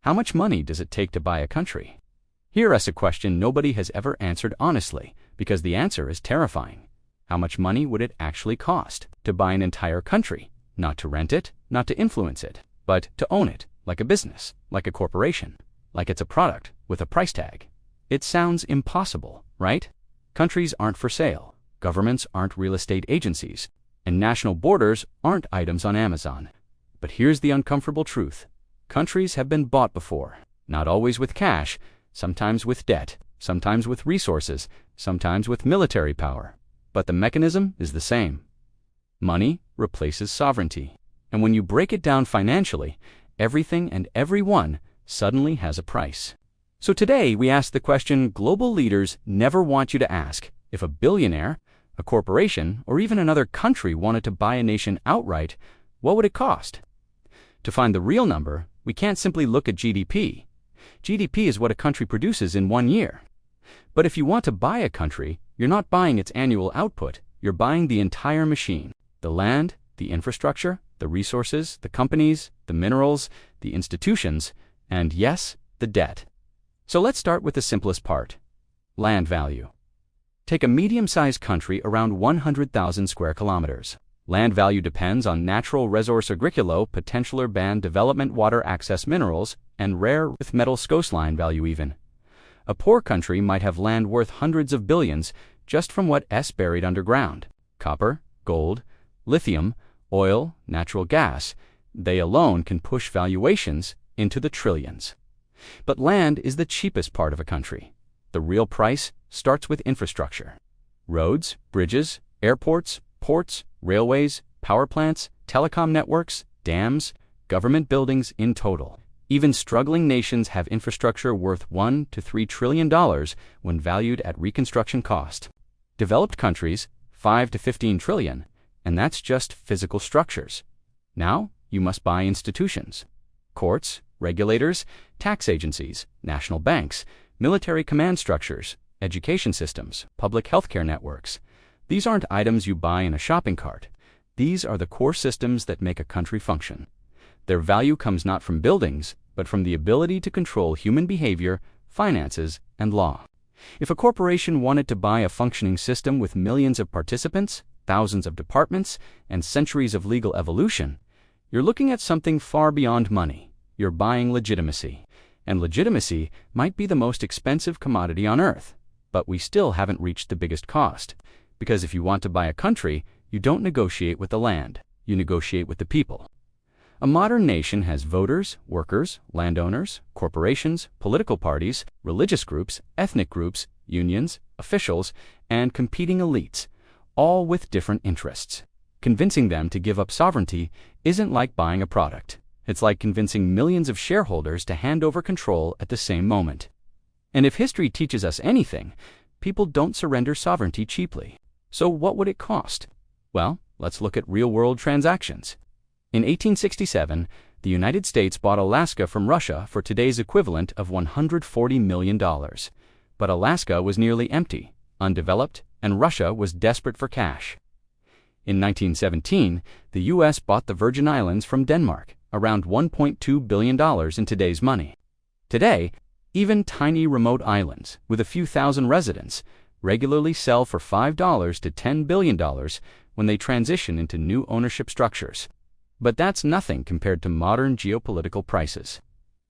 How much money does it take to buy a country? Here is a question nobody has ever answered honestly, because the answer is terrifying. How much money would it actually cost to buy an entire country? Not to rent it, not to influence it, but to own it, like a business, like a corporation, like it's a product with a price tag. It sounds impossible, right? Countries aren't for sale, governments aren't real estate agencies, and national borders aren't items on Amazon. But here's the uncomfortable truth. Countries have been bought before, not always with cash, sometimes with debt, sometimes with resources, sometimes with military power. But the mechanism is the same. Money replaces sovereignty. And when you break it down financially, everything and everyone suddenly has a price. So today we ask the question global leaders never want you to ask. If a billionaire, a corporation, or even another country wanted to buy a nation outright, what would it cost? To find the real number, we can't simply look at GDP. GDP is what a country produces in 1 year. But if you want to buy a country, you're not buying its annual output, you're buying the entire machine. The land, the infrastructure, the resources, the companies, the minerals, the institutions, and yes, the debt. So let's start with the simplest part. Land value. Take a medium-sized country around 100,000 square kilometers. Land value depends on natural resource agriculo, potential urban development, water access minerals, and rare earth metals coastline value even. A poor country might have land worth hundreds of billions just from what is buried underground. Copper, gold, lithium, oil, natural gas, they alone can push valuations into the trillions. But land is the cheapest part of a country. The real price starts with infrastructure. Roads, bridges, airports, ports, railways, power plants, telecom networks, dams, government buildings in total. Even struggling nations have infrastructure worth $1 to $3 trillion when valued at reconstruction cost. Developed countries, 5 to 15 trillion, and that's just physical structures. Now, you must buy institutions. Courts, regulators, tax agencies, national banks, military command structures, education systems, public healthcare networks. These aren't items you buy in a shopping cart. These are the core systems that make a country function. Their value comes not from buildings, but from the ability to control human behavior, finances, and law. If a corporation wanted to buy a functioning system with millions of participants, thousands of departments, and centuries of legal evolution, you're looking at something far beyond money. You're buying legitimacy. And legitimacy might be the most expensive commodity on earth. But we still haven't reached the biggest cost. Because if you want to buy a country, you don't negotiate with the land. You negotiate with the people. A modern nation has voters, workers, landowners, corporations, political parties, religious groups, ethnic groups, unions, officials, and competing elites, all with different interests. Convincing them to give up sovereignty isn't like buying a product. It's like convincing millions of shareholders to hand over control at the same moment. And if history teaches us anything, people don't surrender sovereignty cheaply. So what would it cost? Well, let's look at real-world transactions. In 1867, the United States bought Alaska from Russia for today's equivalent of $140 million. But Alaska was nearly empty, undeveloped, and Russia was desperate for cash. In 1917, the U.S. bought the Virgin Islands from Denmark, around $1.2 billion in today's money. Today, even tiny remote islands with a few thousand residents regularly sell for $5 to $10 billion when they transition into new ownership structures. But that's nothing compared to modern geopolitical prices.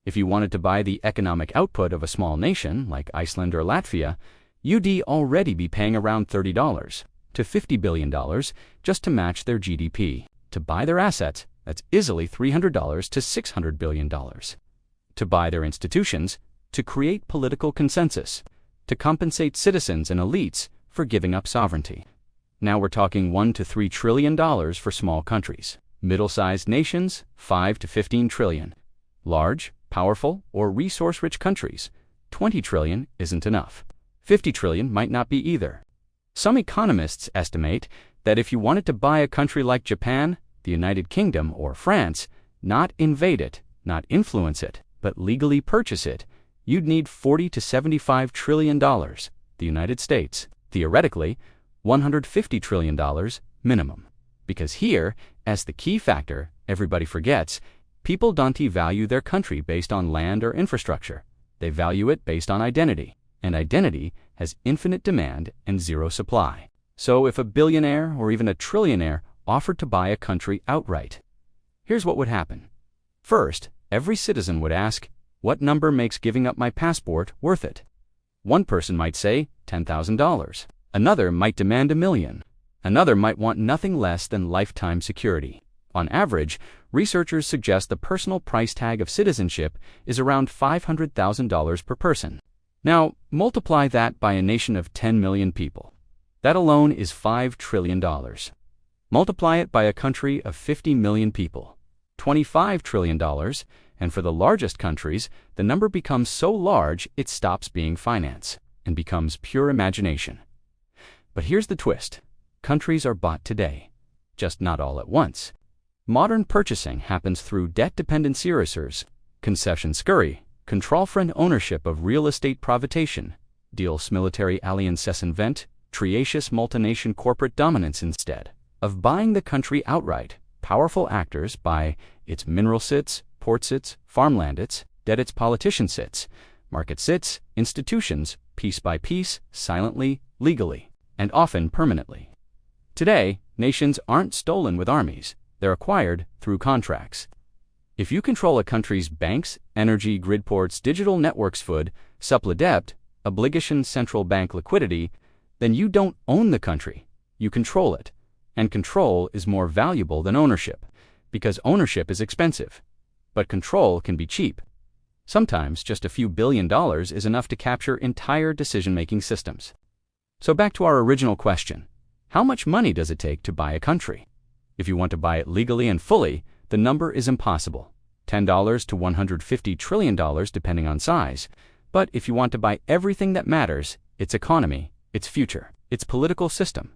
If you wanted to buy the economic output of a small nation like Iceland or Latvia, you'd already be paying around $30 to $50 billion just to match their GDP. To buy their assets, that's easily $300 to $600 billion. To buy their institutions, to create political consensus, to compensate citizens and elites for giving up sovereignty. Now we're talking $1 to $3 trillion for small countries. Middle-sized nations, 5 to 15 trillion. Large, powerful, or resource-rich countries, 20 trillion isn't enough. 50 trillion might not be either. Some economists estimate that if you wanted to buy a country like Japan, the United Kingdom, or France, not invade it, not influence it, but legally purchase it, you'd need $40 to $75 trillion. The United States, theoretically, $150 trillion minimum. Because here, as the key factor everybody forgets, People don't value their country based on land or infrastructure. They value it based on identity, and identity has infinite demand and zero supply. So if a billionaire or even a trillionaire offered to buy a country outright, here's what would happen. First, every citizen would ask, what number makes giving up my passport worth it? One person might say $10,000. Another might demand $1 million. Another might want nothing less than lifetime security. On average, researchers suggest the personal price tag of citizenship is around $500,000 per person. Now, multiply that by a nation of 10 million people. That alone is $5 trillion. Multiply it by a country of 50 million people. $25 trillion, and for the largest countries, the number becomes so large it stops being finance and becomes pure imagination. But here's the twist. Countries are bought today, just not all at once. Modern purchasing happens through debt-dependent servicers, concession scurry, control-friend ownership of real estate privatization, deals military alliances invent, triaceous multination corporate dominance instead of buying the country outright. Powerful actors buy its mineral sits, port sits, farmland its, debt its politician sits, market sits, institutions, piece by piece, silently, legally, and often permanently. Today, nations aren't stolen with armies. They're acquired through contracts. If you control a country's banks, energy, grid ports, digital networks, food, supply debt, obligation, central bank liquidity, then you don't own the country. You control it. And control is more valuable than ownership, because ownership is expensive. But control can be cheap. Sometimes just a few $1 billion is enough to capture entire decision-making systems. So back to our original question. How much money does it take to buy a country? If you want to buy it legally and fully, the number is impossible. $10 to $150 trillion depending on size. But if you want to buy everything that matters, its economy, its future, its political system,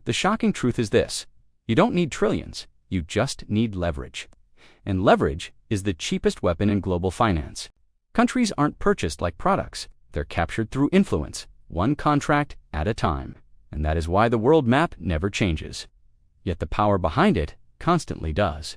the shocking truth is this: you don't need trillions, you just need leverage. And leverage is the cheapest weapon in global finance. Countries aren't purchased like products, they're captured through influence, one contract at a time. And that is why the world map never changes. Yet the power behind it constantly does.